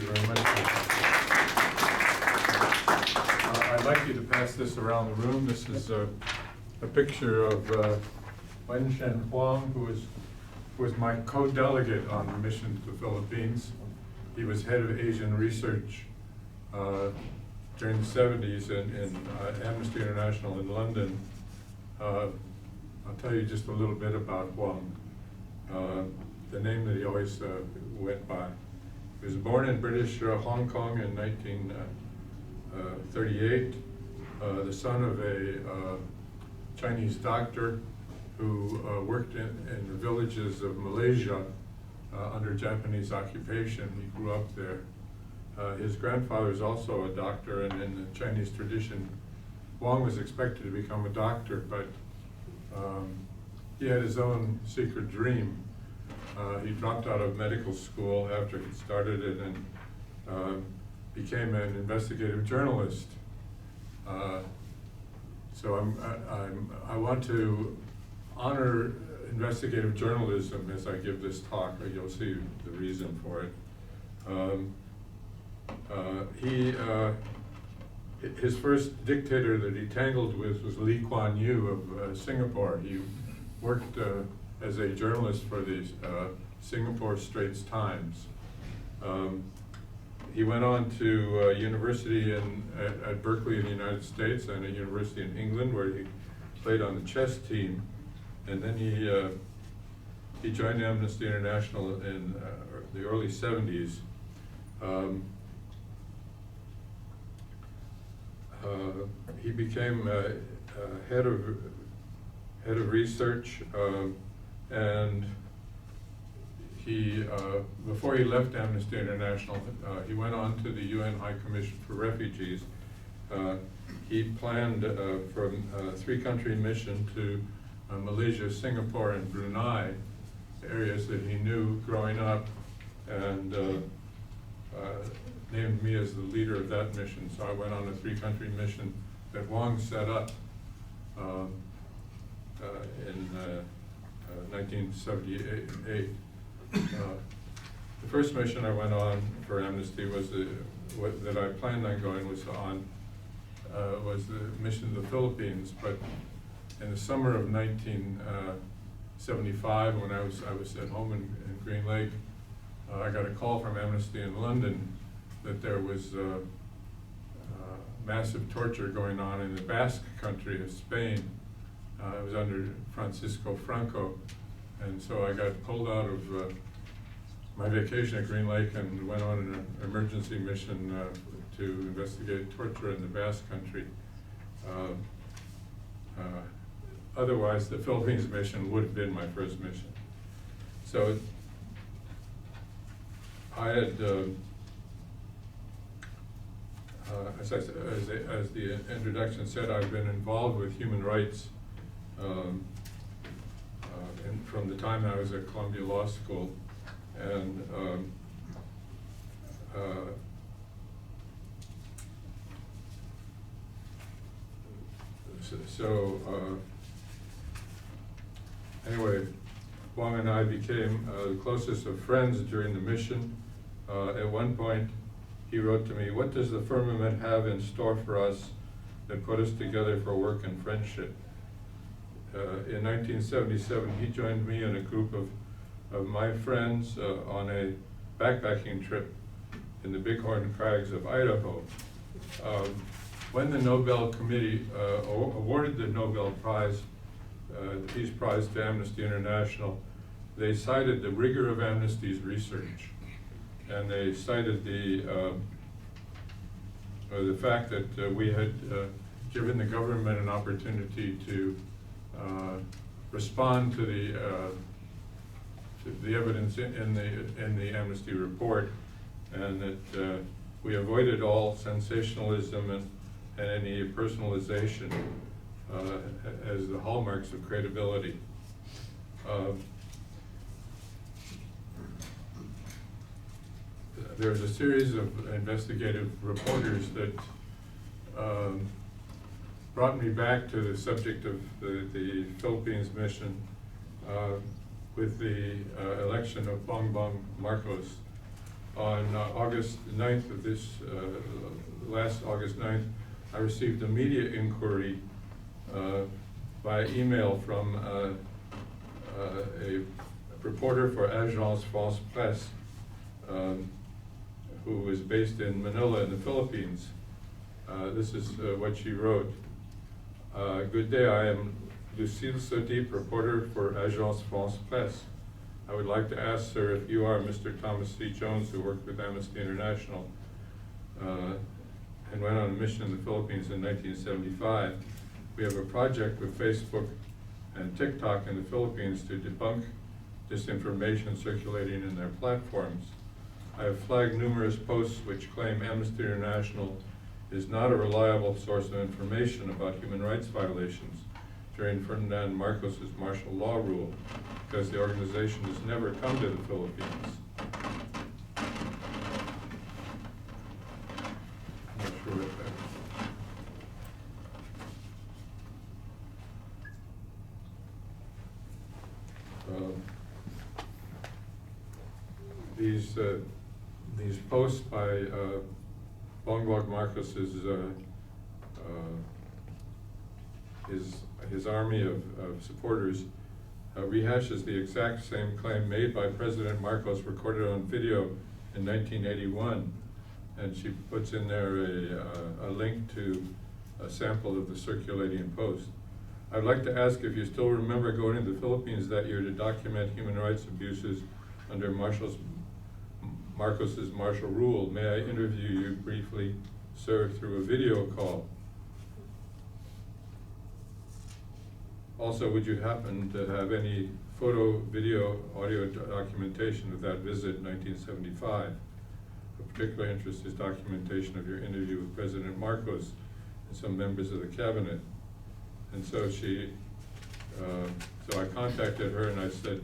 you very much. I'd like you to pass this around the room. This is a picture of Wen-hsien Huang, who was my co-delegate on the mission to the Philippines. He was head of Asian Research during the 70s in Amnesty International in London. I'll tell you just a little bit about Huang. The name that he always went by. He was born in British Hong Kong in 1938, the son of a Chinese doctor who worked in the villages of Malaysia under Japanese occupation. He grew up there. His grandfather was also a doctor, and in the Chinese tradition, Huang was expected to become a doctor, but he had his own secret dream. He dropped out of medical school after he started it and became an investigative journalist. So I want to honor investigative journalism as I give this talk. You'll see the reason for it. His first dictator that he tangled with was Lee Kuan Yew of Singapore. He worked as a journalist for the Singapore Straits Times. He went on to university at Berkeley in the United States and a university in England, where he played on the chess team. And then he joined Amnesty International in the early 70s. He became head of research, and he before he left Amnesty International, he went on to the UN High Commission for Refugees. He planned for a three-country mission to Malaysia, Singapore, and Brunei, areas that he knew growing up, and named me as the leader of that mission. So I went on a three-country mission that Huang set up in 1978. The first mission I went on for Amnesty was that I planned on going was the mission to the Philippines. But in the summer of 1975, when I was at home in Green Lake, I got a call from Amnesty in London that there was massive torture going on in the Basque country of Spain. It was under Francisco Franco. And so I got pulled out of my vacation at Green Lake and went on an emergency mission to investigate torture in the Basque country. Otherwise, the Philippines mission would have been my first mission. So I had, as the introduction said, I've been involved with human rights and from the time I was at Columbia Law School, and anyway, Huang and I became the closest of friends during the mission. At one point, he wrote to me, "What does the firmament have in store for us that put us together for work and friendship?" In 1977, he joined me and a group of my friends on a backpacking trip in the Bighorn Crags of Idaho. When the Nobel Committee awarded the Nobel Prize, the Peace Prize to Amnesty International, they cited the rigor of Amnesty's research, and they cited the fact that we had given the government an opportunity to respond to the evidence in the Amnesty report, and that we avoided all sensationalism and any personalization as the hallmarks of credibility. There's a series of investigative reporters that brought me back to the subject of the Philippines mission with the election of Bongbong Marcos On August 9th of this, last August 9th, I received a media inquiry by email from a reporter for Agence France Presse, who is based in Manila in the Philippines. This is what she wrote. Good day, I am Lucille Sodip, reporter for Agence France Presse. I would like to ask, sir, if you are Mr. Thomas C. Jones, who worked with Amnesty International and went on a mission in the Philippines in 1975. We have a project with Facebook and TikTok in the Philippines to debunk disinformation circulating in their platforms. I have flagged numerous posts which claim Amnesty International is not a reliable source of information about human rights violations during Ferdinand Marcos's martial law rule, because the organization has never come to the Philippines. I'm not sure what that is. These posts by Bongbong Marcos's his army of supporters rehashes the exact same claim made by President Marcos, recorded on video in 1981, and she puts in there a link to a sample of the circulating post. I'd like to ask if you still remember going to the Philippines that year to document human rights abuses under Marcos's martial rule. May I interview you briefly, sir, through a video call? Also, would you happen to have any photo, video, audio documentation of that visit in 1975? Of particular interest is documentation of your interview with President Marcos and some members of the cabinet. And so so I contacted her and I said,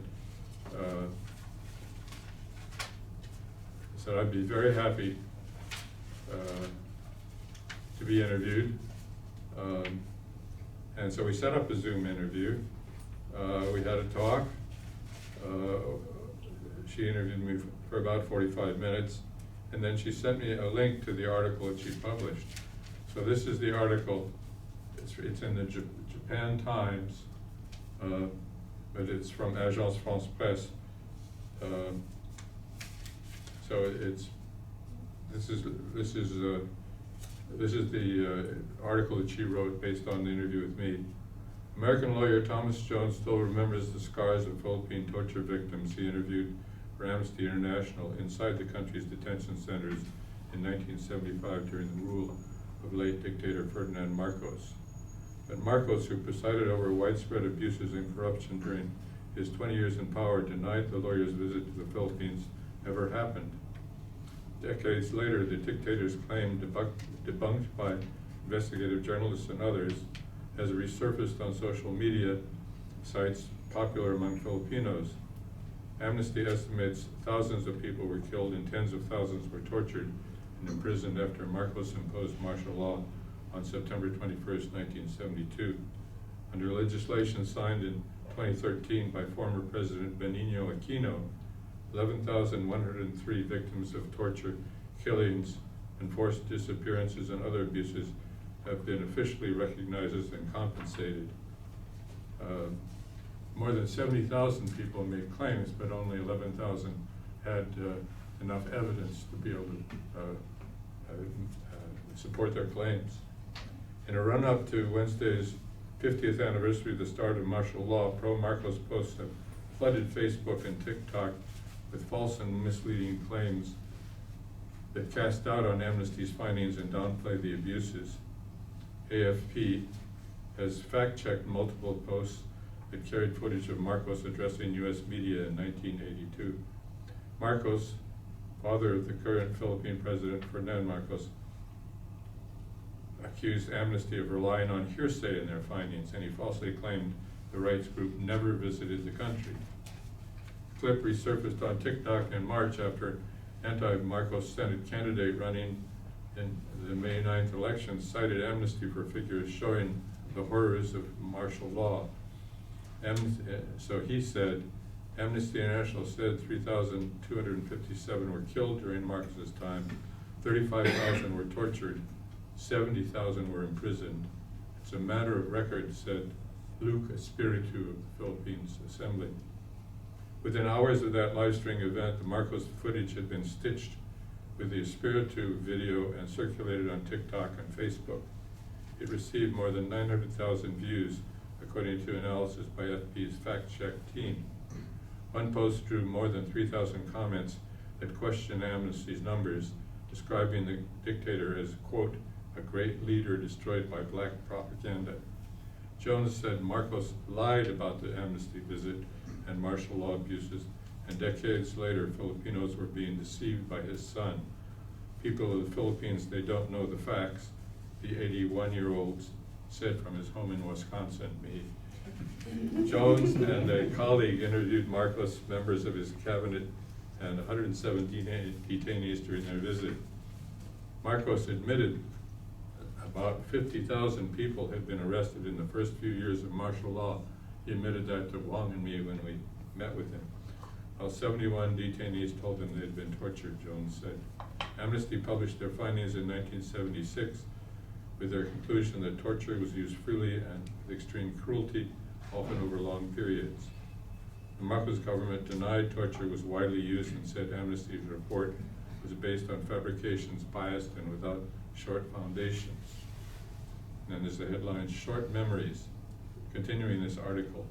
I'd be very happy to be interviewed. And so we set up a Zoom interview. We had a talk. She interviewed me for about 45 minutes, and then she sent me a link to the article that she published. So this is the article. It's in the Japan Times, but it's from Agence France Presse. So this is the article that she wrote based on the interview with me. American lawyer Thomas Jones still remembers the scars of Philippine torture victims he interviewed for Amnesty International inside the country's detention centers in 1975 during the rule of late dictator Ferdinand Marcos. But Marcos, who presided over widespread abuses and corruption during his 20 years in power, denied the lawyer's visit to the Philippines ever happened. Decades later, the dictator's claim, debunked by investigative journalists and others, has resurfaced on social media sites popular among Filipinos. Amnesty estimates thousands of people were killed and tens of thousands were tortured and imprisoned after Marcos imposed martial law on September 21st, 1972. Under legislation signed in 2013 by former President Benigno Aquino, 11,103 victims of torture, killings, and forced disappearances and other abuses have been officially recognized and compensated. More than 70,000 people made claims, but only 11,000 had enough evidence to be able to support their claims. In a run-up to Wednesday's 50th anniversary of the start of martial law, pro-Marcos posts have flooded Facebook and TikTok with false and misleading claims that cast doubt on Amnesty's findings and downplay the abuses. AFP has fact-checked multiple posts that carried footage of Marcos addressing U.S. media in 1982. Marcos, father of the current Philippine President Ferdinand Marcos, accused Amnesty of relying on hearsay in their findings, and he falsely claimed the rights group never visited the country. The clip resurfaced on TikTok in March after anti-Marcos Senate candidate running in the May 9th election cited Amnesty for figures showing the horrors of martial law. So he said, Amnesty International said 3,257 were killed during Marcos's time, 35,000 were tortured, 70,000 were imprisoned. It's a matter of record, said Luke Espiritu of the Philippines Assembly. Within hours of that live-streaming event, the Marcos footage had been stitched with the Espiritu video and circulated on TikTok and Facebook. It received more than 900,000 views, according to analysis by FB's fact-check team. One post drew more than 3,000 comments that questioned Amnesty's numbers, describing the dictator as, quote, a great leader destroyed by black propaganda. Jones said Marcos lied about the Amnesty visit and martial law abuses, and decades later, Filipinos were being deceived by his son. People of the Philippines, they don't know the facts, the 81-year-old said from his home in Wisconsin, me. Jones and a colleague interviewed Marcos, members of his cabinet, and 117 detainees during their visit. Marcos admitted about 50,000 people had been arrested in the first few years of martial law. He admitted that to Huang and me when we met with him. While 71 detainees told him they had been tortured, Jones said. Amnesty published their findings in 1976 with their conclusion that torture was used freely and with extreme cruelty, often over long periods. The Marcos government denied torture was widely used and said Amnesty's report was based on fabrications biased and without short foundations. And then there's the headline, Short Memories. Continuing this article,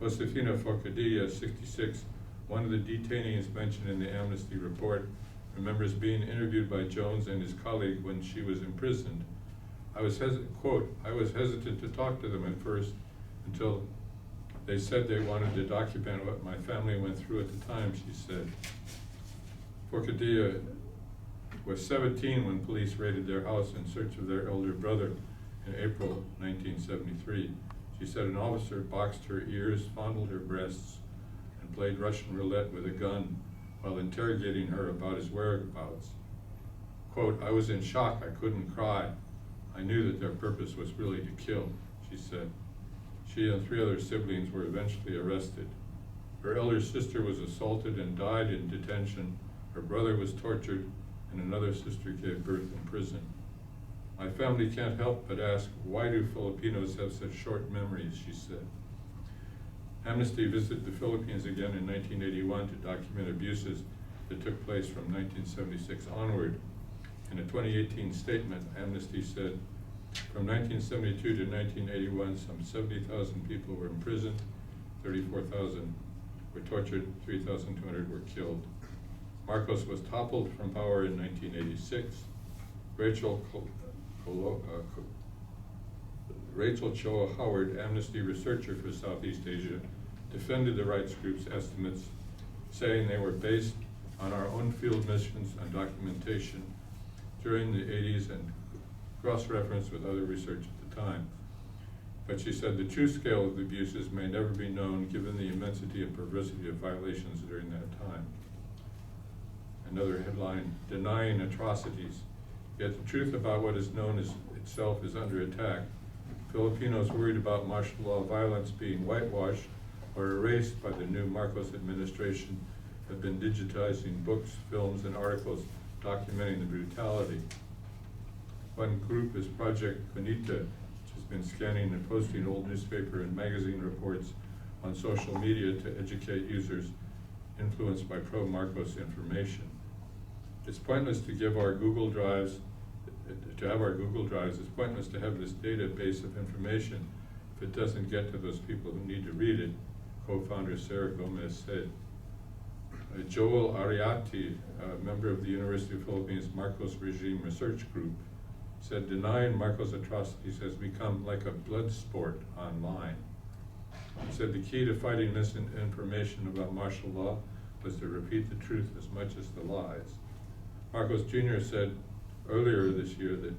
Josefina Forcadilla, 66, one of the detainees mentioned in the Amnesty report, remembers being interviewed by Jones and his colleague when she was imprisoned. I was hesitant to talk to them at first until they said they wanted to document what my family went through at the time, she said. Forcadilla was 17 when police raided their house in search of their elder brother in April 1973. She said an officer boxed her ears, fondled her breasts, and played Russian roulette with a gun while interrogating her about his whereabouts. Quote, I was in shock, I couldn't cry. I knew that their purpose was really to kill, she said. She and 3 other siblings were eventually arrested. Her elder sister was assaulted and died in detention. Her brother was tortured, and another sister gave birth in prison. My family can't help but ask, why do Filipinos have such short memories, she said. Amnesty visited the Philippines again in 1981 to document abuses that took place from 1976 onward. In a 2018 statement, Amnesty said, from 1972 to 1981, some 70,000 people were imprisoned, 34,000 were tortured, 3,200 were killed. Marcos was toppled from power in 1986. Rachel Choa Howard, Amnesty researcher for Southeast Asia, defended the rights group's estimates, saying they were based on our own field missions and documentation during the 80s and cross-referenced with other research at the time. But she said the true scale of the abuses may never be known given the immensity and perversity of violations during that time. Another headline, denying atrocities. Yet the truth about what is known as itself is under attack. Filipinos worried about martial law violence being whitewashed or erased by the new Marcos administration have been digitizing books, films, and articles documenting the brutality. One group is Project Bonita, which has been scanning and posting old newspaper and magazine reports on social media to educate users influenced by pro-Marcos information. It's pointless to give our Google Drives, it's pointless to have this database of information if it doesn't get to those people who need to read it, co-founder Sarah Gomez said. Joel Ariati, a member of the University of Philippines Marcos Regime Research Group, said denying Marcos atrocities has become like a blood sport online. He said the key to fighting misinformation about martial law was to repeat the truth as much as the lies. Marcos Jr. said earlier this year that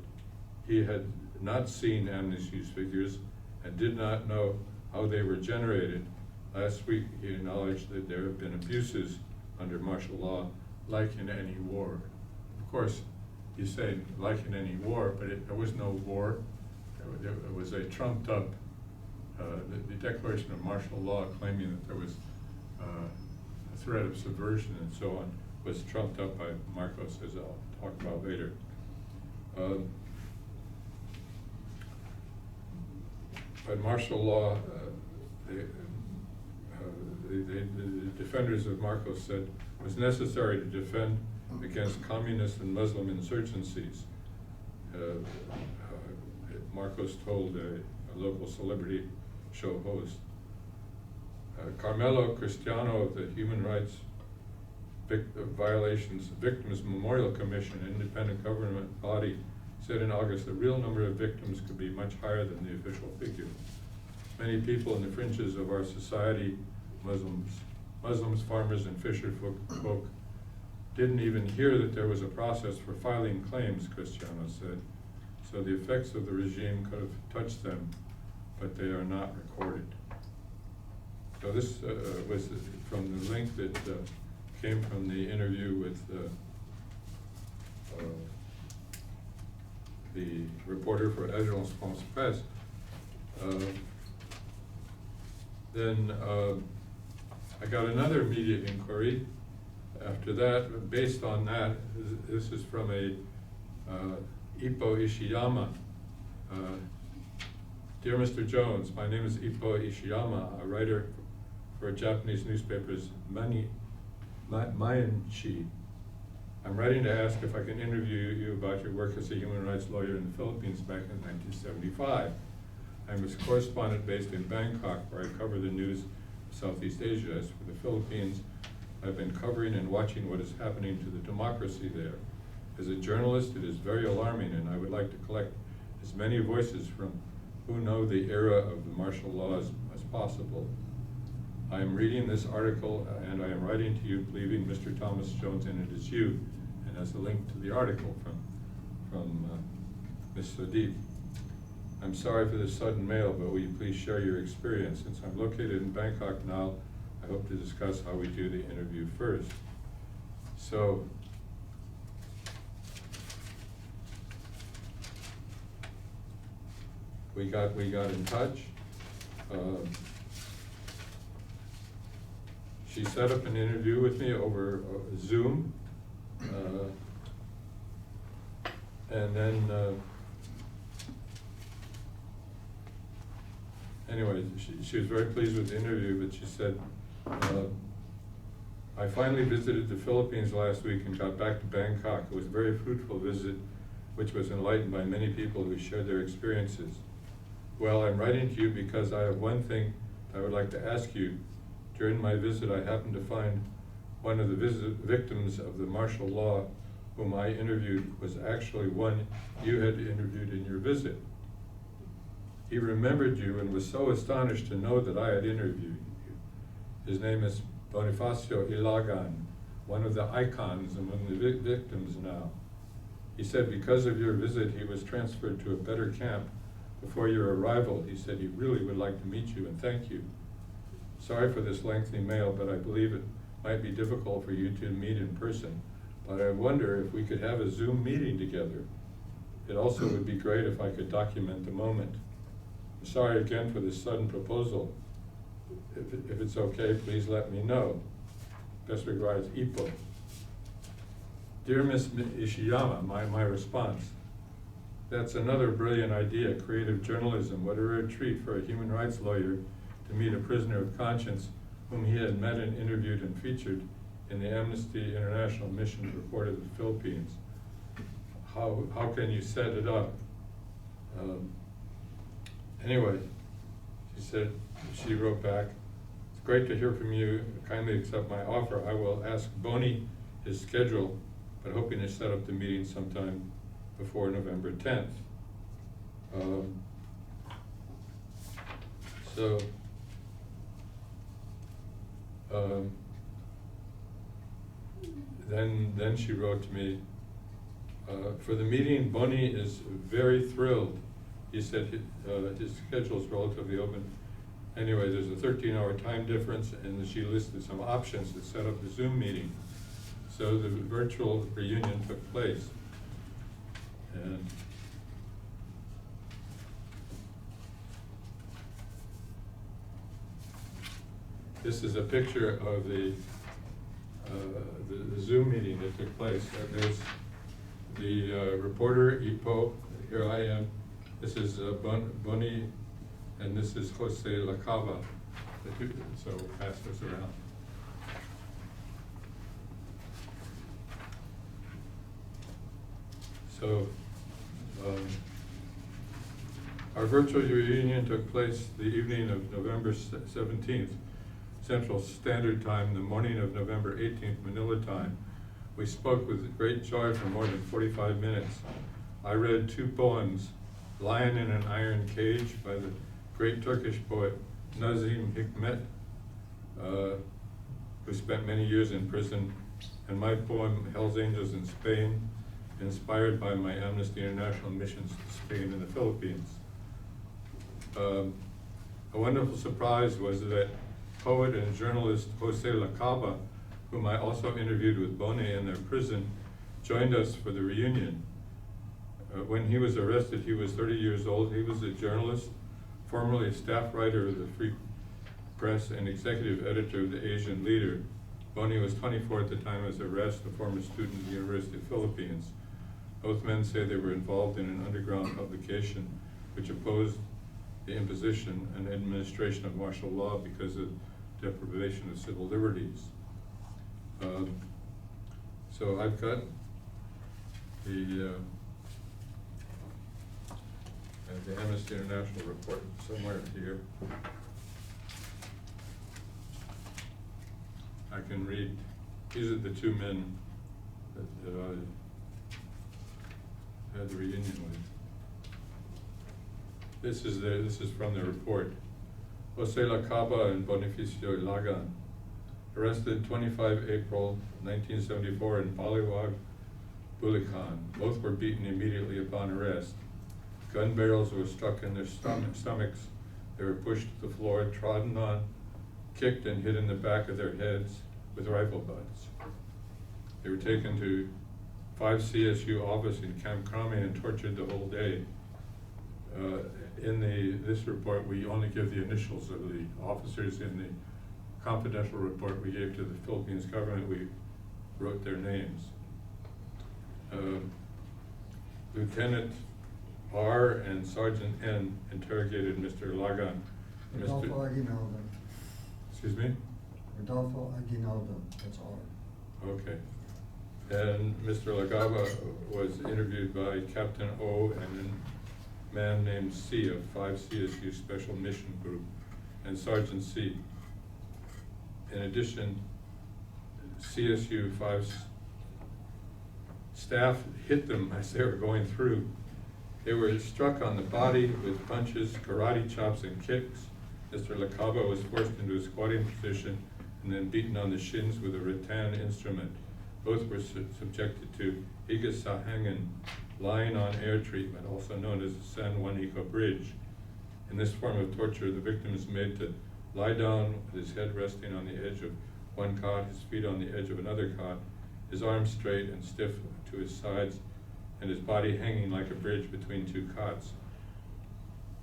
he had not seen Amnesty's figures and did not know how they were generated. Last week, he acknowledged that there have been abuses under martial law, like in any war. Of course, he's saying like in any war, but there was no war. It was a trumped up, the declaration of martial law claiming that there was threat of subversion and so on was trumped up by Marcos, as I'll talk about later. But martial law, the defenders of Marcos said, was necessary to defend against communist and Muslim insurgencies. Marcos told a local celebrity show host. Carmelo Cristiano of the Human Rights Violations Victims Memorial Commission, an independent government body, said in August the real number of victims could be much higher than the official figure. Many people in the fringes of our society, Muslims, farmers, and fisher folk, didn't even hear that there was a process for filing claims, Cristiano said. So the effects of the regime could have touched them, but they are not recorded. So this was from the link that came from the interview with the reporter for Agence France-Presse. Then I got another media inquiry after that. Based on that, this is from a Ippo Ishiyama. Dear Mr. Jones, my name is Ippo Ishiyama, a writer for Japanese newspapers Mainichi. I'm writing to ask if I can interview you about your work as a human rights lawyer in the Philippines back in 1975. I'm a correspondent based in Bangkok, where I cover the news of Southeast Asia. As for the Philippines, I've been covering and watching what is happening to the democracy there. As a journalist, it is very alarming, and I would like to collect as many voices from who know the era of the martial laws as possible. I am reading this article, and I am writing to you believing Mr. Thomas Jones, and it is you, and has a link to the article from Ms. Sodip. I'm sorry for this sudden mail, but will you please share your experience? Since I'm located in Bangkok now, I hope to discuss how we do the interview first. So, we got in touch. She set up an interview with me over Zoom, and then anyway, she was very pleased with the interview, but she said, I finally visited the Philippines last week and got back to Bangkok. It was a very fruitful visit, which was enlightened by many people who shared their experiences. Well, I'm writing to you because I have one thing I would like to ask you. During my visit, I happened to find one of the victims of the martial law whom I interviewed was actually one you had interviewed in your visit. He remembered you and was so astonished to know that I had interviewed you. His name is Bonifacio Ilagan, one of the icons among the victims now. He said because of your visit, he was transferred to a better camp before your arrival. He said he really would like to meet you and thank you. Sorry for this lengthy mail, but I believe it might be difficult for you to meet in person. But I wonder if we could have a Zoom meeting together. It also would be great if I could document the moment. I'm sorry again for this sudden proposal. If it's okay, please let me know. Best regards, Ippo. Dear Ms. Ishiyama, my response. That's another brilliant idea, creative journalism. What a rare treat for a human rights lawyer to meet a prisoner of conscience whom he had met and interviewed and featured in the Amnesty International mission report of the Philippines. How can you set it up? Anyway, she wrote back, it's great to hear from you. Kindly accept my offer. I will ask Boni his schedule, but hoping to set up the meeting sometime before November 10th. Then she wrote to me, for the meeting, Boni is very thrilled. He said his schedule is relatively open. Anyway, there's a 13-hour time difference, and she listed some options to set up the Zoom meeting. So the virtual reunion took place. And This is a picture of the Zoom meeting that took place. There's the reporter, Ipo, here I am. This is Boni, and this is Jose Lacava. So we'll pass this around. So our virtual reunion took place the evening of November 17th, Central Standard Time, the morning of November 18th, Manila time. We spoke with great joy for more than 45 minutes. I read 2 poems, Lion in an Iron Cage by the great Turkish poet Nazim Hikmet, who spent many years in prison, and my poem, Hell's Angels in Spain, inspired by my Amnesty International missions to Spain and the Philippines. A wonderful surprise was that poet and journalist Jose Lacava, whom I also interviewed with Boni in their prison, joined us for the reunion. When he was arrested, he was 30 years old. He was a journalist, formerly a staff writer of the Free Press and executive editor of the Asian Leader. Boni was 24 at the time of his arrest, a former student at the University of the Philippines. Both men say they were involved in an underground publication which opposed the imposition and administration of martial law because of deprivation of civil liberties. So I've got the Amnesty International report somewhere here. I can read. These are the 2 men that I had the reunion with. This is from the report. Jose Lacava and Bonifacio Lagan, arrested 25 April 1974 in Baliwag, Bulacan. Both were beaten immediately upon arrest. Gun barrels were struck in their stomachs. They were pushed to the floor, trodden on, kicked and hit in the back of their heads with rifle butts. They were taken to 5 CSU office in Camp Crame and tortured the whole day. In this report, we only give the initials of the officers. In the confidential report we gave to the Philippines government, we wrote their names. Lieutenant R and Sergeant N interrogated Mr. Lagan. Rodolfo Aguinaldo. Excuse me? Rodolfo Aguinaldo, that's R. Okay. And Mr. Lagava was interviewed by Captain O and a man named C of 5 CSU Special Mission Group and Sergeant C. In addition, CSU 5 staff hit them as they were going through. They were struck on the body with punches, karate chops, and kicks. Mr. Lacava was forced into a squatting position and then beaten on the shins with a rattan instrument. Both were subjected to Higasahangan, lying on air treatment, also known as the San Juanico Bridge. In this form of torture, the victim is made to lie down with his head resting on the edge of one cot, his feet on the edge of another cot, his arms straight and stiff to his sides, and his body hanging like a bridge between 2 cots.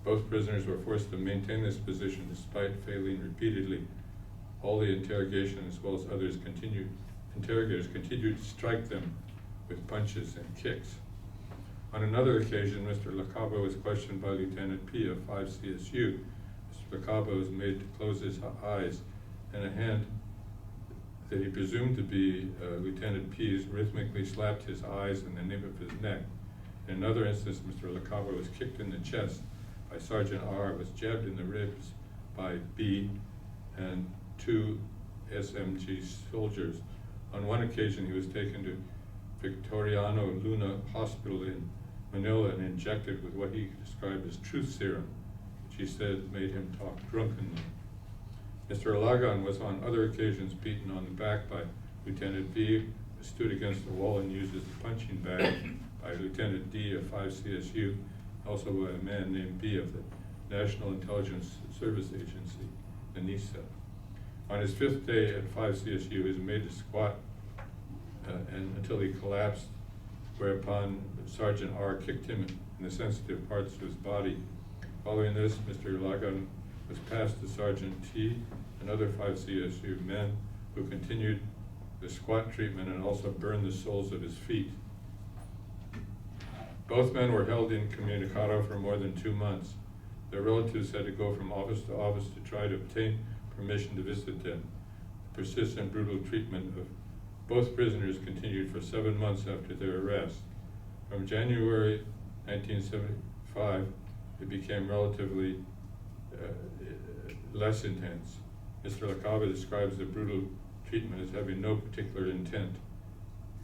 Both prisoners were forced to maintain this position despite failing repeatedly. All the interrogation, as well as interrogators continued to strike them with punches and kicks. On another occasion, Mr. Lacava was questioned by Lieutenant P of 5 CSU. Mr. Lacava was made to close his eyes, and a hand that he presumed to be Lieutenant P's rhythmically slapped his eyes and the nape of his neck. In another instance, Mr. Lacava was kicked in the chest by Sergeant R, was jabbed in the ribs by B and 2 SMG soldiers. On one occasion, he was taken to Victoriano Luna Hospital in Manila and injected with what he described as truth serum, which he said made him talk drunkenly. Mr. Alagan was on other occasions beaten on the back by Lieutenant B, who stood against the wall and used as a punching bag by Lieutenant D of 5 CSU, also by a man named B of the National Intelligence Service Agency, the NISA. On his 5th day at 5 CSU, he was made to squat until he collapsed, whereupon Sergeant R kicked him in the sensitive parts of his body. Following this, Mr. Lagan was passed to Sergeant T another 5 CSU men who continued the squat treatment and also burned the soles of his feet. Both men were held incommunicado for more than 2 months. Their relatives had to go from office to office to try to obtain permission to visit them. The persistent brutal treatment of both prisoners continued for 7 months after their arrest. From January 1975, it became relatively less intense. Mr. LaCava describes the brutal treatment as having no particular intent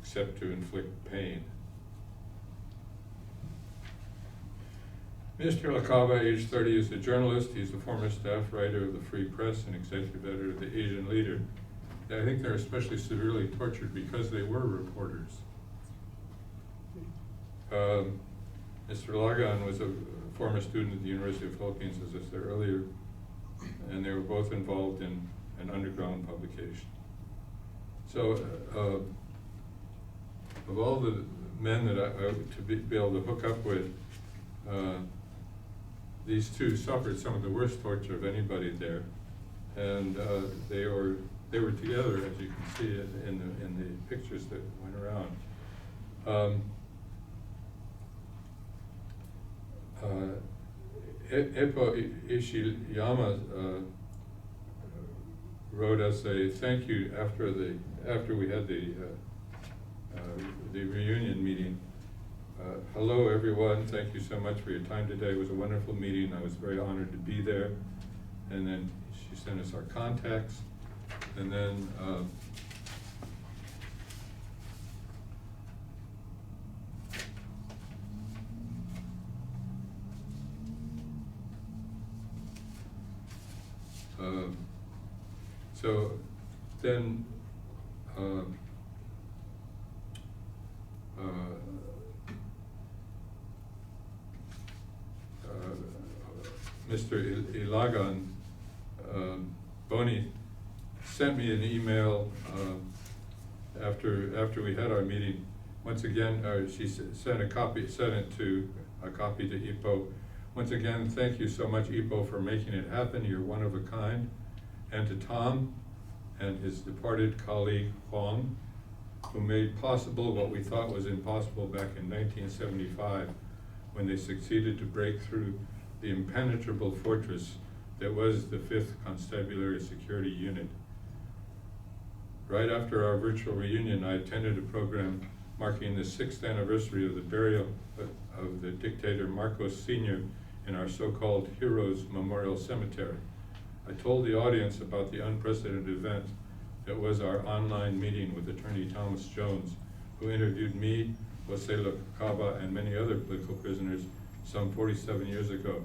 except to inflict pain. Mr. LaCava, age 30, is a journalist. He's a former staff writer of the Free Press and executive editor of the Asian Leader. I think they're especially severely tortured because they were reporters. Mr. Lagan was a former student at the University of the Philippines, as I said earlier, and they were both involved in an underground publication. So, of all the men that to be able to hook up with, these two suffered some of the worst torture of anybody there, and they were together, as you can see it in the pictures that went around. Ippo Ishiyama wrote us a thank you after we had the reunion meeting. Hello everyone, thank you so much for your time today. It was a wonderful meeting. I was very honored to be there. And then she sent us our contacts. And then so then Mr. Ilagan Boni sent me an email after we had our meeting. Once again, she sent a copy to Ipo. Once again, thank you so much, Ipo, for making it happen. You're one of a kind. And to Tom and his departed colleague, Huang, who made possible what we thought was impossible back in 1975, when they succeeded to break through the impenetrable fortress that was the 5th Constabulary Security Unit. Right after our virtual reunion, I attended a program marking the 6th anniversary of the burial of the dictator Marcos Sr. in our so-called Heroes Memorial Cemetery. I told the audience about the unprecedented event that was our online meeting with Attorney Thomas Jones, who interviewed me, Jose LaCava, and many other political prisoners some 47 years ago,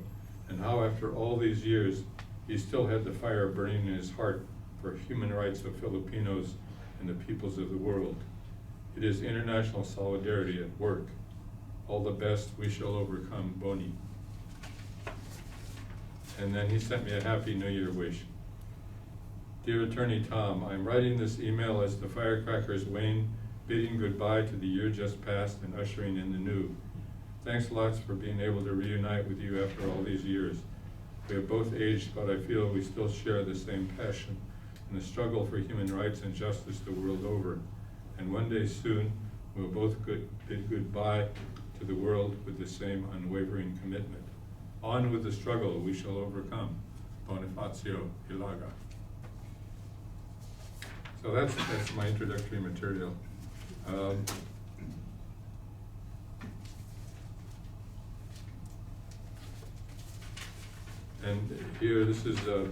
and how after all these years, he still had the fire burning in his heart for human rights of Filipinos and the peoples of the world. It is international solidarity at work. All the best, we shall overcome, Boni. And then he sent me a Happy New Year wish. Dear Attorney Tom, I'm writing this email as the firecrackers wane, bidding goodbye to the year just past and ushering in the new. Thanks lots for being able to reunite with you after all these years. We have both aged, but I feel we still share the same passion in the struggle for human rights and justice the world over. And one day soon, we'll both bid goodbye to the world with the same unwavering commitment. On with the struggle, we shall overcome. Bonifacio, Ilaga. So that's my introductory material. And here, this is a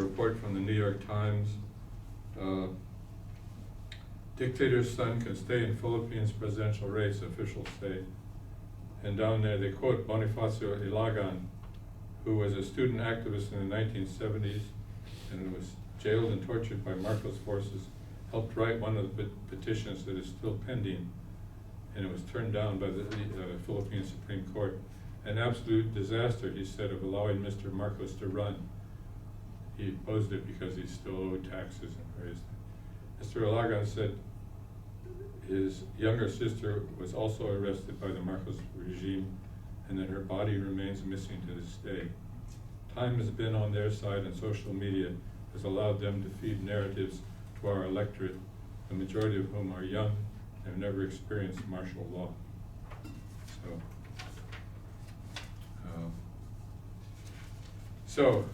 report from the New York Times. Dictator's son can stay in Philippines presidential race, officials say. And down there they quote Bonifacio Ilagan, who was a student activist in the 1970s and was jailed and tortured by Marcos forces, helped write one of the petitions that is still pending, and it was turned down by the Philippine Supreme Court. An absolute disaster, he said, of allowing Mr. Marcos to run. He opposed it because he still owed taxes and various things. Mr. Ilagan said his younger sister was also arrested by the Marcos regime, and that her body remains missing to this day. time has been on their side, and social media has allowed them to feed narratives to our electorate, the majority of whom are young and have never experienced martial law. So,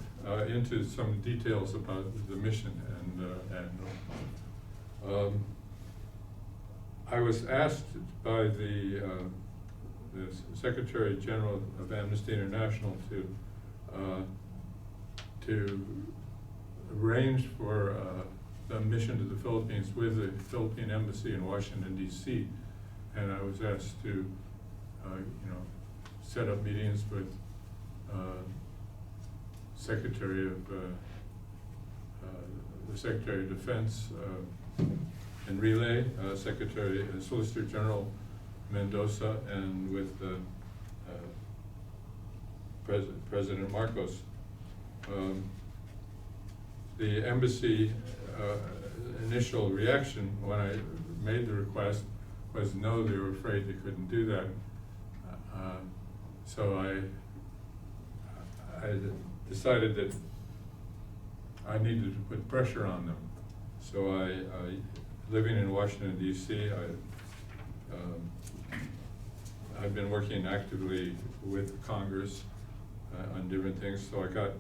into some details about the mission, and I was asked by the Secretary General of Amnesty International to arrange for a mission to the Philippines with the Philippine Embassy in Washington, D.C. And I was asked to, set up meetings with the Secretary of Defense and Relay, Solicitor General Mendoza, and with President Marcos. The embassy initial reaction when I made the request was no, they were afraid they couldn't do that. So I decided that I needed to put pressure on them. So I living in Washington, D.C., I've been working actively with Congress on different things. So I got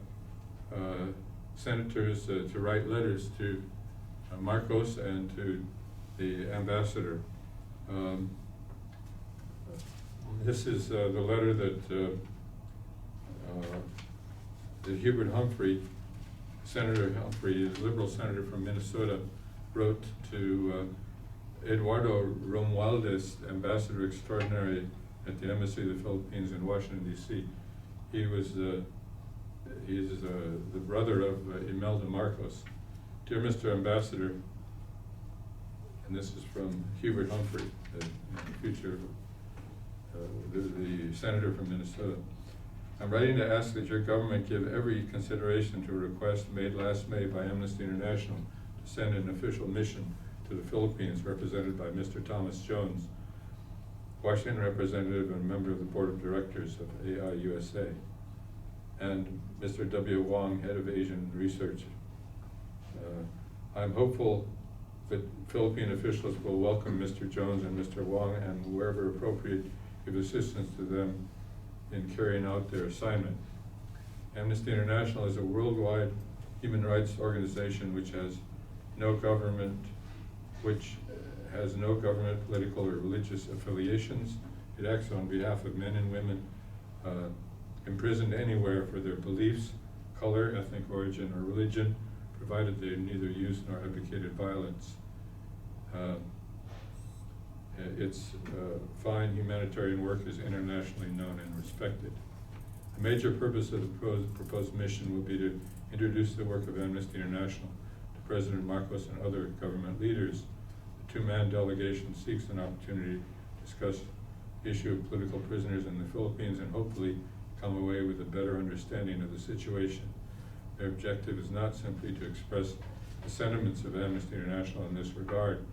senators to write letters to Marcos and to the ambassador. This is the letter that Hubert Humphrey, Senator Humphrey, a liberal senator from Minnesota, wrote to Eduardo Romualdez, ambassador extraordinary at the Embassy of the Philippines in Washington, D.C. He is the brother of Imelda Marcos. Dear Mr. Ambassador, and this is from Hubert Humphrey, the future the senator from Minnesota. I'm writing to ask that your government give every consideration to a request made last May by Amnesty International to send an official mission to the Philippines represented by Mr. Thomas Jones, Washington representative and member of the board of directors of AI USA, and Mr. W. Huang, head of Asian Research. I'm hopeful that Philippine officials will welcome Mr. Jones and Mr. Huang, and wherever appropriate, give assistance to them in carrying out their assignment. Amnesty International is a worldwide human rights organization which has no government, political or religious affiliations. It acts on behalf of men and women imprisoned anywhere for their beliefs, color, ethnic origin, or religion, provided they neither used nor advocated violence. Its fine humanitarian work is internationally known and respected. A major purpose of the proposed mission will be to introduce the work of Amnesty International to President Marcos and other government leaders. The two-man delegation seeks an opportunity to discuss the issue of political prisoners in the Philippines and hopefully come away with a better understanding of the situation. Their objective is not simply to express the sentiments of Amnesty International in this regard.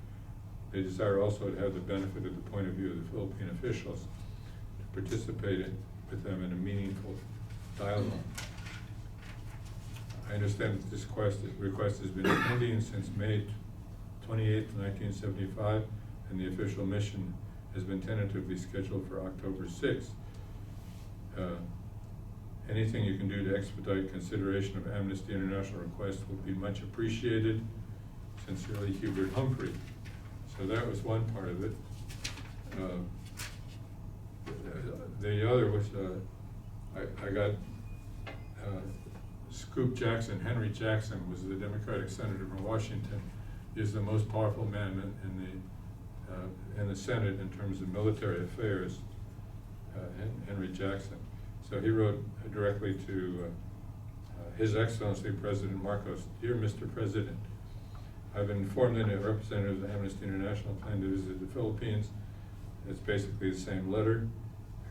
They desire also to have the benefit of the point of view of the Philippine officials, to participate with them in a meaningful dialogue. I understand that this request has been pending since May 28, 1975, and the official mission has been tentatively scheduled for October 6th. Anything you can do to expedite consideration of Amnesty International requests will be much appreciated. Sincerely, Hubert Humphrey. So that was one part of it. The other was, I got Scoop Jackson. Henry Jackson was the Democratic senator from Washington. He is the most powerful man in the Senate in terms of military affairs, Henry Jackson. So he wrote directly to His Excellency President Marcos. Dear Mr. President, I've been informed that a representative of Amnesty International planned to visit the Philippines. It's basically the same letter.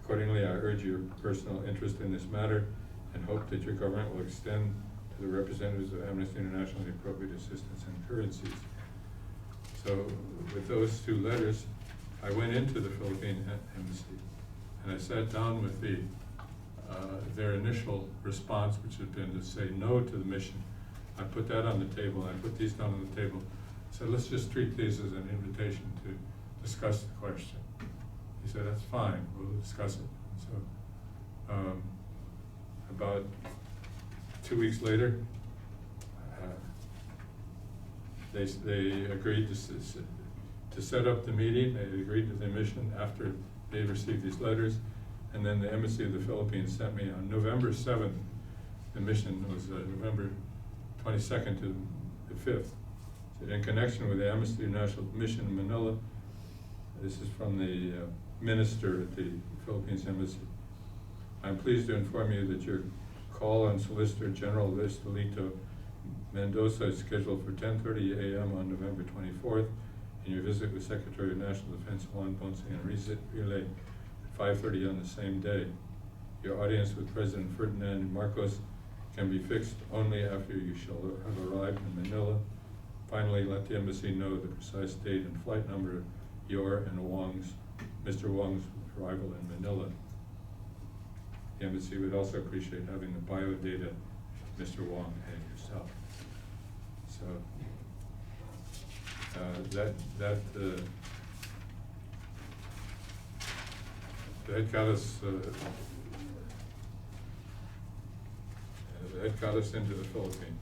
Accordingly, I urge your personal interest in this matter and hope that your government will extend to the representatives of Amnesty International the appropriate assistance and currencies. So with those two letters, I went into the Philippine embassy and I sat down with the their initial response, which had been to say no to the mission. I put that on the table, and I put these down on the table. I said, let's just treat these as an invitation to discuss the question. He said, that's fine, we'll discuss it. So about 2 weeks later, they agreed to set up the meeting. They agreed to the mission after they received these letters. And then the Embassy of the Philippines sent me on November 7th. The mission was November 22nd to the 5th. So in connection with the Amnesty International mission in Manila, this is from the minister at the Philippines Embassy. I'm pleased to inform you that your call on Solicitor General Vistolito Mendoza is scheduled for 10:30 a.m. on November 24th, and your visit with Secretary of National Defense Juan Ponce Enrique at 5:30 on the same day. Your audience with President Ferdinand Marcos can be fixed only after you shall have arrived in Manila. Finally, let the embassy know the precise date and flight number of your and Mr. Wang's arrival in Manila. The embassy would also appreciate having the bio data of Mr. Wang and yourself. So that got us into the Philippines.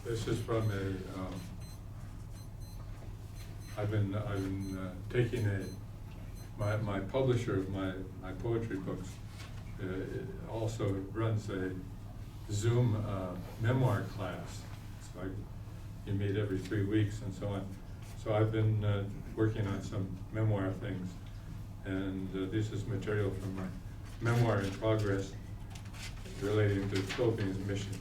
This is from a. I've been taking my publisher of my poetry books also runs a Zoom memoir class. So you meet every 3 weeks and so on. So I've been working on some memoir things, and this is material from my memoir in progress relating to the Philippines mission.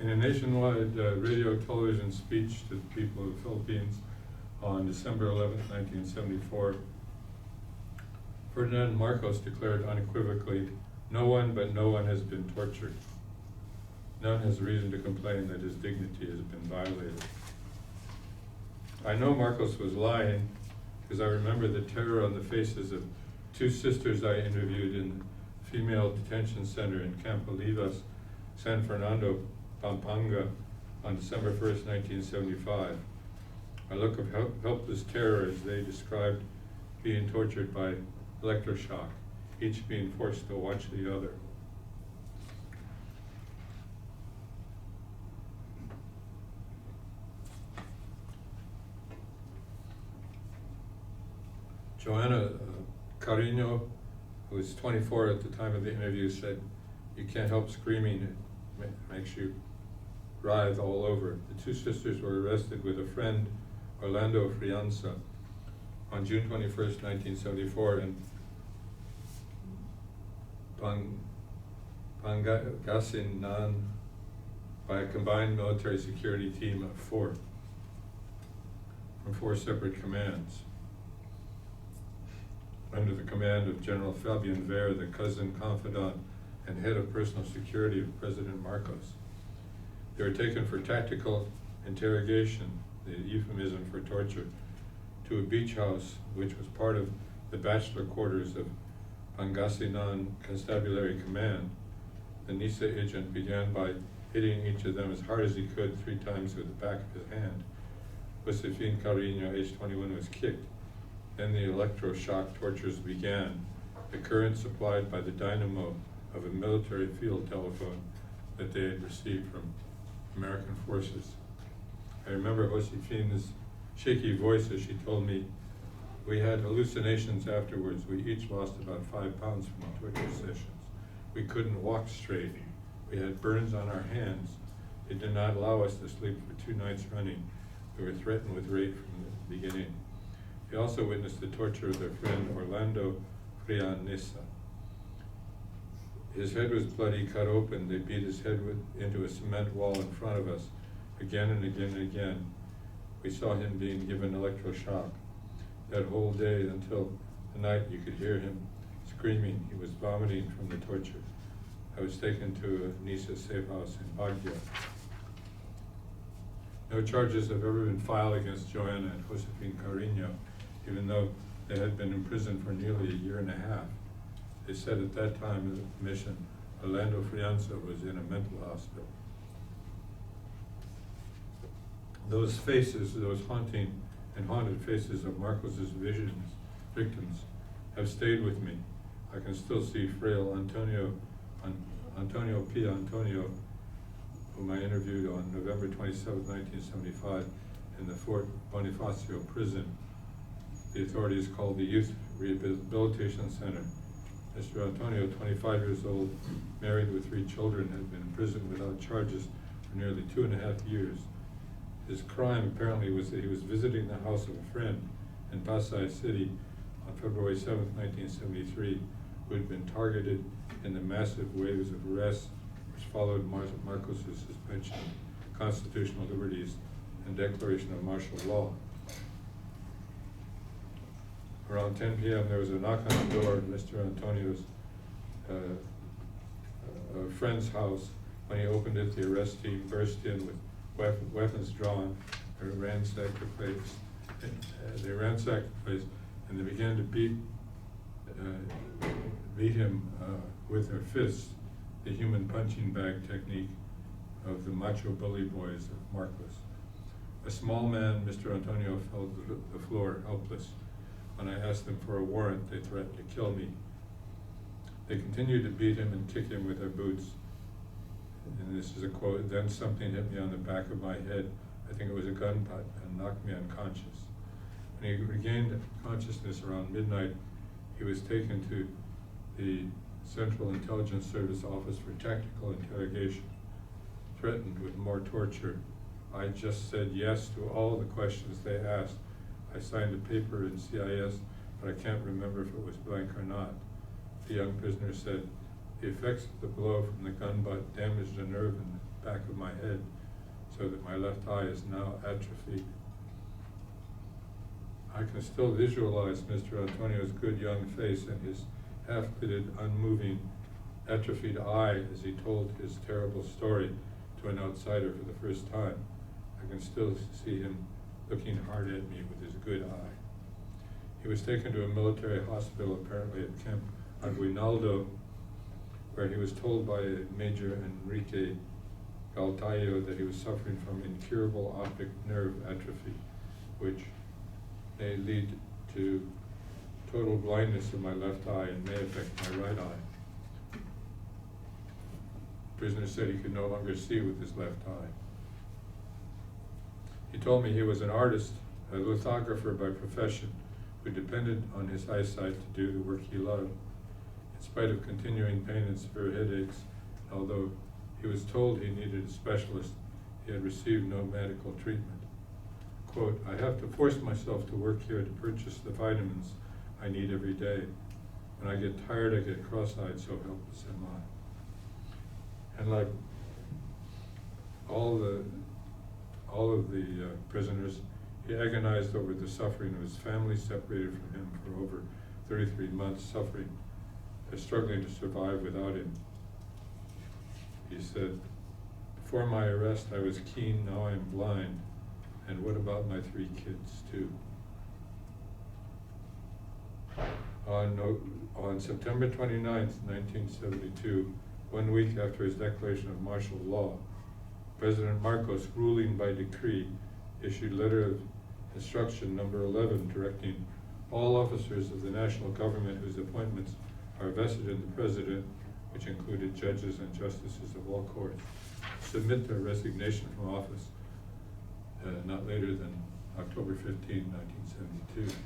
In a nationwide radio television speech to the people of the Philippines on December 11, 1974, Ferdinand Marcos declared unequivocally, "No one but no one has been tortured. None has reason to complain that his dignity has been violated." I know Marcos was lying because I remember the terror on the faces of 2 sisters I interviewed in the female detention center in Campo Olivas, San Fernando, Pampanga on December 1st, 1975. A look of helpless terror as they described being tortured by electroshock, each being forced to watch the other. Joanna Carino, who was 24 at the time of the interview, said, "You can't help screaming, it makes you writhe all over." The 2 sisters were arrested with a friend, Orlando Frianza, on June 21st, 1974 in Pangasinan by a combined military security team of 4 from 4 separate commands, under the command of General Fabian Ver, the cousin, confidant, and head of personal security of President Marcos. They were taken for tactical interrogation, the euphemism for torture, to a beach house which was part of the bachelor quarters of Pangasinan Constabulary Command. The NISA agent began by hitting each of them as hard as he could 3 times with the back of his hand. Josefine Carino, age 21, was kicked. Then the electroshock tortures began, the current supplied by the dynamo of a military field telephone that they had received from American forces. I remember Josefine's shaky voice as she told me, "We had hallucinations afterwards. We each lost about 5 pounds from the torture sessions. We couldn't walk straight. We had burns on our hands. They did not allow us to sleep for 2 nights running. We were threatened with rape from the beginning." They also witnessed the torture of their friend Orlando Frianza. His head was bloody, cut open. They beat his head into a cement wall in front of us, again and again and again. We saw him being given electroshock. That whole day until the night, you could hear him screaming. He was vomiting from the torture. I was taken to a Nisa safe house in Baguio. No charges have ever been filed against Joanna and Josefine Carino, even though they had been in prison for nearly a year and a half. They said at that time of the mission, Orlando Frianza was in a mental hospital. Those faces, those haunting and haunted faces of Marcos's victims have stayed with me. I can still see frail Antonio P. Antonio, whom I interviewed on November 27, 1975, in the Fort Bonifacio prison. The authorities called the Youth Rehabilitation Center. Mr. Antonio, 25 years old, married with 3 children, had been in prison without charges for nearly 2.5 years. His crime apparently was that he was visiting the house of a friend in Pasay City on February 7, 1973, who had been targeted in the massive waves of arrests which followed Marcos's suspension of constitutional liberties and declaration of martial law. Around 10 p.m. there was a knock on the door at Mr. Antonio's friend's house. When he opened it, the arrest team burst in with weapons drawn. They ransacked the place. And they began to beat him with their fists, the human punching bag technique of the macho bully boys of Marcos. A small man, Mr. Antonio, fell to the floor helpless. When I asked them for a warrant, they threatened to kill me. They continued to beat him and kick him with their boots. And this is a quote, "Then something hit me on the back of my head. I think it was a gun butt, and knocked me unconscious." When he regained consciousness around midnight, he was taken to the Central Intelligence Service Office for tactical interrogation, threatened with more torture. I just said yes to all the questions they asked. I signed a paper in CIS, but I can't remember if it was blank or not. The young prisoner said, "The effects of the blow from the gun butt damaged a nerve in the back of my head, so that my left eye is now atrophied." I can still visualize Mr. Antonio's good young face and his half-lidded, unmoving, atrophied eye as he told his terrible story to an outsider for the first time. I can still see him looking hard at me with his good eye. He was taken to a military hospital, apparently at Camp Aguinaldo, where he was told by Major Enrique Galtayo that he was suffering from incurable optic nerve atrophy, which may lead to total blindness of my left eye and may affect my right eye. The prisoner said he could no longer see with his left eye. He told me he was an artist, a lithographer by profession, who depended on his eyesight to do the work he loved. In spite of continuing pain and severe headaches, although he was told he needed a specialist, he had received no medical treatment. Quote, "I have to force myself to work here to purchase the vitamins I need every day. When I get tired, I get cross-eyed, so helpless am I." And like all of the prisoners, he agonized over the suffering of his family, separated from him for over 33 months, suffering, struggling to survive without him. He said, "Before my arrest, I was keen, now I'm blind. And what about my 3 kids too?" On September 29th, 1972, 1 week after his declaration of martial law, President Marcos, ruling by decree, issued letter of instruction number 11, directing all officers of the national government whose appointments are vested in the president, which included judges and justices of all courts, submit their resignation from office not later than October 15, 1972.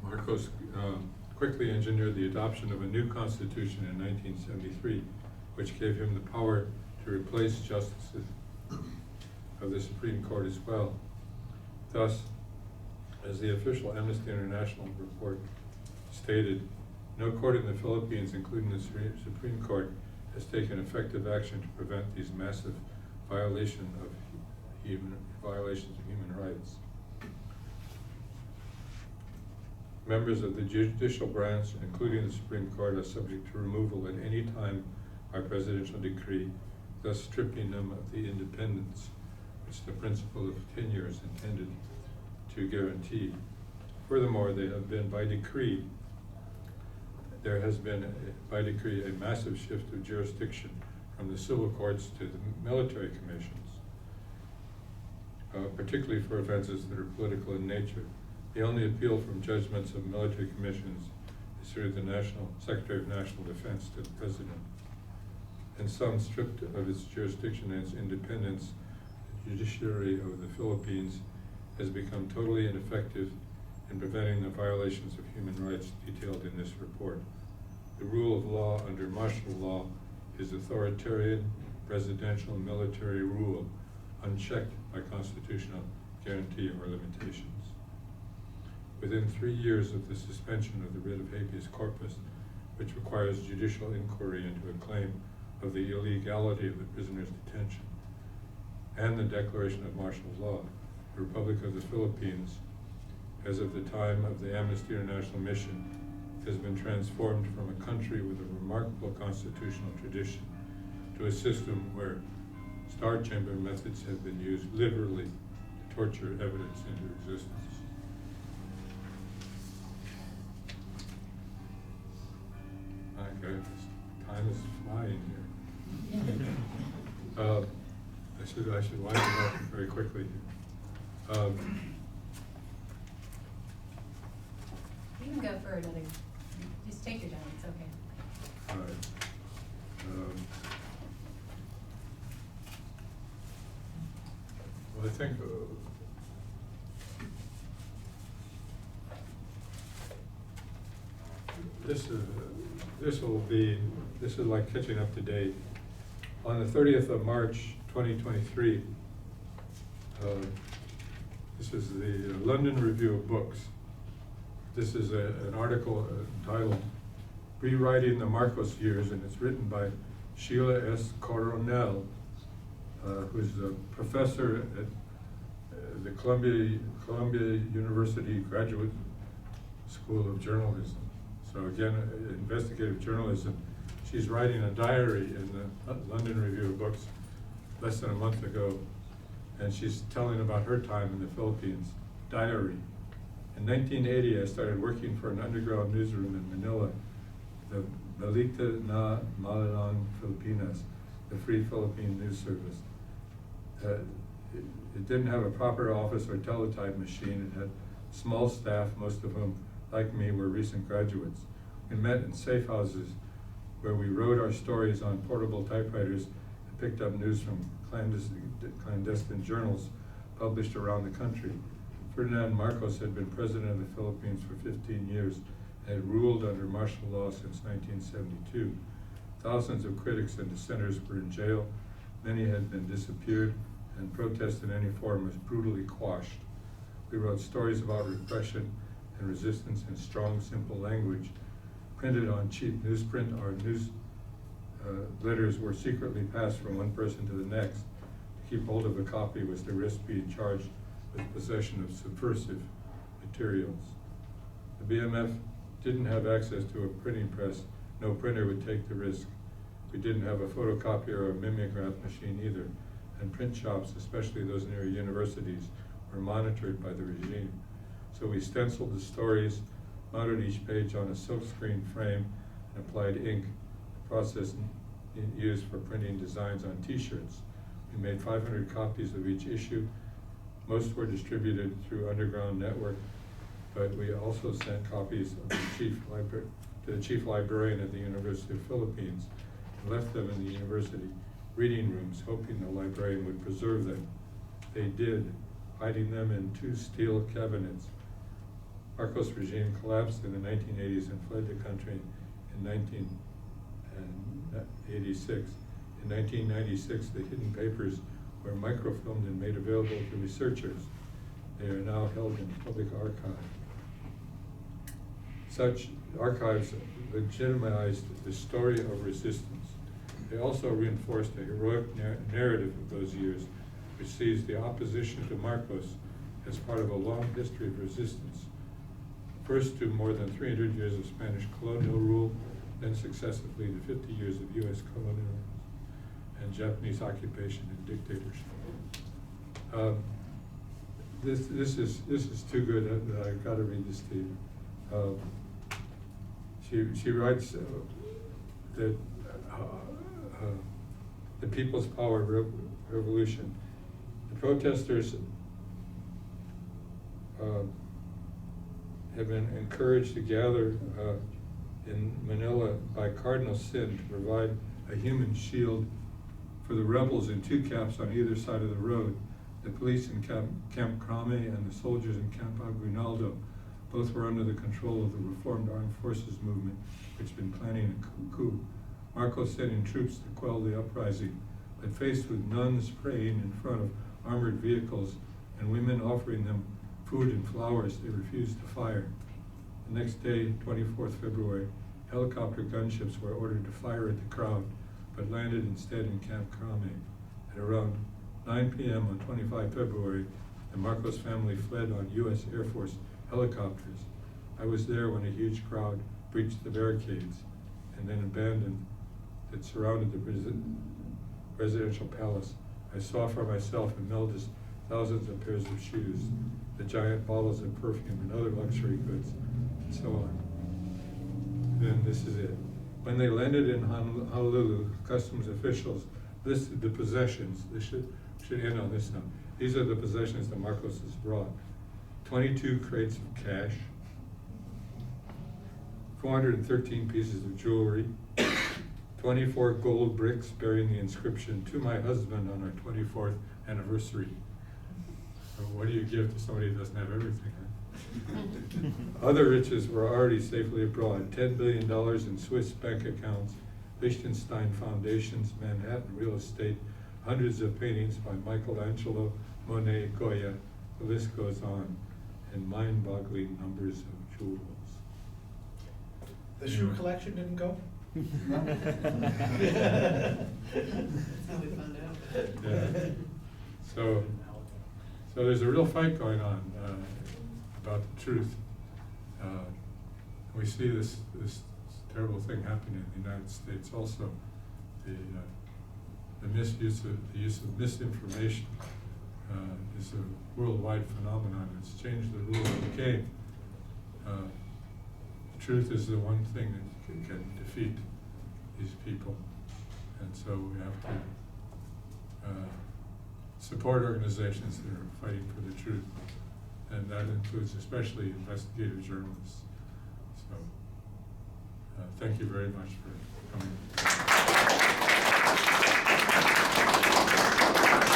Marcos quickly engineered the adoption of a new constitution in 1973, which gave him the power to replace justices of the Supreme Court as well. Thus, As the official Amnesty International report stated, no court in the Philippines, including the Supreme Court, has taken effective action to prevent these massive violations of human rights. Members of the judicial branch, including the Supreme Court, are subject to removal at any time by presidential decree, thus stripping them of the independence which the principle of tenure is intended to guarantee. Furthermore, there has been by decree a massive shift of jurisdiction from the civil courts to the military commissions, particularly for offenses that are political in nature. The only appeal from judgments of military commissions is through the Secretary of National Defense to the President. And some stripped of its jurisdiction and its independence, the judiciary of the Philippines has become totally ineffective in preventing the violations of human rights detailed in this report. The rule of law under martial law is authoritarian, presidential, military rule, unchecked by constitutional guarantee or limitations. Within 3 years of the suspension of the writ of habeas corpus, which requires judicial inquiry into a claim of the illegality of the prisoner's detention, and the declaration of martial law, the Republic of the Philippines, as of the time of the Amnesty International mission, has been transformed from a country with a remarkable constitutional tradition to a system where star chamber methods have been used literally to torture evidence into existence. My God, time is flying here. I should wind it up very quickly. You can go for another, just take your time, it's okay. All right. Well, I think this is like catching up to date. On the 30th of March, 2023, this is the London Review of Books. This is an article entitled Rewriting the Marcos Years, and it's written by Sheila S. Coronel, who's a professor at the Columbia University Graduate School of Journalism. So again, investigative journalism. She's writing a diary in the London Review of Books less than a month ago, and she's telling about her time in the Philippines. Diary. In 1980, I started working for an underground newsroom in Manila, the Balita na Malalang Filipinas, the Free Philippine News Service. It didn't have a proper office or teletype machine. It had small staff, most of whom, like me, were recent graduates. We met in safe houses where we wrote our stories on portable typewriters and picked up news from clandestine journals published around the country. Ferdinand Marcos had been president of the Philippines for 15 years and had ruled under martial law since 1972. Thousands of critics and dissenters were in jail. Many had been disappeared, and protest in any form was brutally quashed. We wrote stories about repression and resistance in strong, simple language. Printed on cheap newsprint, our news letters were secretly passed from one person to the next. To keep hold of a copy was to risk being charged with possession of subversive materials. The BMF didn't have access to a printing press. No printer would take the risk. We didn't have a photocopier or a mimeograph machine either, and print shops, especially those near universities, were monitored by the regime. So we stenciled the stories, mounted each page on a silkscreen frame, and applied ink, the process used for printing designs on t-shirts. We made 500 copies of each issue. Most were distributed through Underground Network, but we also sent copies of to the chief librarian at the University of the Philippines and left them in the university reading rooms, hoping the librarian would preserve them. They did, hiding them in 2 steel cabinets. Marcos regime collapsed in the 1980s and fled the country in 1986. In 1996, the hidden papers were microfilmed and made available to researchers. They are now held in public archive. Such archives legitimized the story of resistance. They also reinforced a heroic narrative of those years, which sees the opposition to Marcos as part of a long history of resistance, first to more than 300 years of Spanish colonial rule, then successively to 50 years of U.S. colonialism and Japanese occupation and dictatorship. This is too good that I've got to read this to you. She writes that the People's Power Revolution, the protesters have been encouraged to gather in Manila by Cardinal Sin to provide a human shield for the rebels in two camps on either side of the road. The police in Camp Crame and the soldiers in Camp Aguinaldo both were under the control of the Reformed Armed Forces movement, which had been planning a coup. Marcos sent in troops to quell the uprising, but faced with nuns praying in front of armored vehicles and women offering them food and flowers, they refused to fire. The next day, 24th February, helicopter gunships were ordered to fire at the crowd, but landed instead in Camp Crame. At around 9 p.m. on 25 February, the Marcos family fled on U.S. Air Force helicopters. I was there when a huge crowd breached the barricades and then abandoned that surrounded the presidential palace. I saw for myself in Meldes thousands of pairs of shoes, the giant bottles of perfume and other luxury goods, and so on. Then this is it. When they landed in Honolulu, customs officials listed the possessions. This should end on this note. These are the possessions that Marcos has brought. 22 crates of cash, 413 pieces of jewelry, 24 gold bricks bearing the inscription, "To my husband on our 24th anniversary." So what do you give to somebody who doesn't have everything? Huh? Other riches were already safely abroad. $10 billion in Swiss bank accounts, Liechtenstein foundations, Manhattan real estate, hundreds of paintings by Michelangelo, Monet, Goya. The list goes on, and mind-boggling numbers of jewels. The shoe collection didn't go? That's how we found out. Yeah. So there's a real fight going on about the truth. We see this terrible thing happening in the United States also. The use of misinformation is a worldwide phenomenon. It's changed the rules of the game. The truth is the one thing that can defeat these people, and so we have to support organizations that are fighting for the truth, and that includes especially investigative journalists. So thank you very much for coming.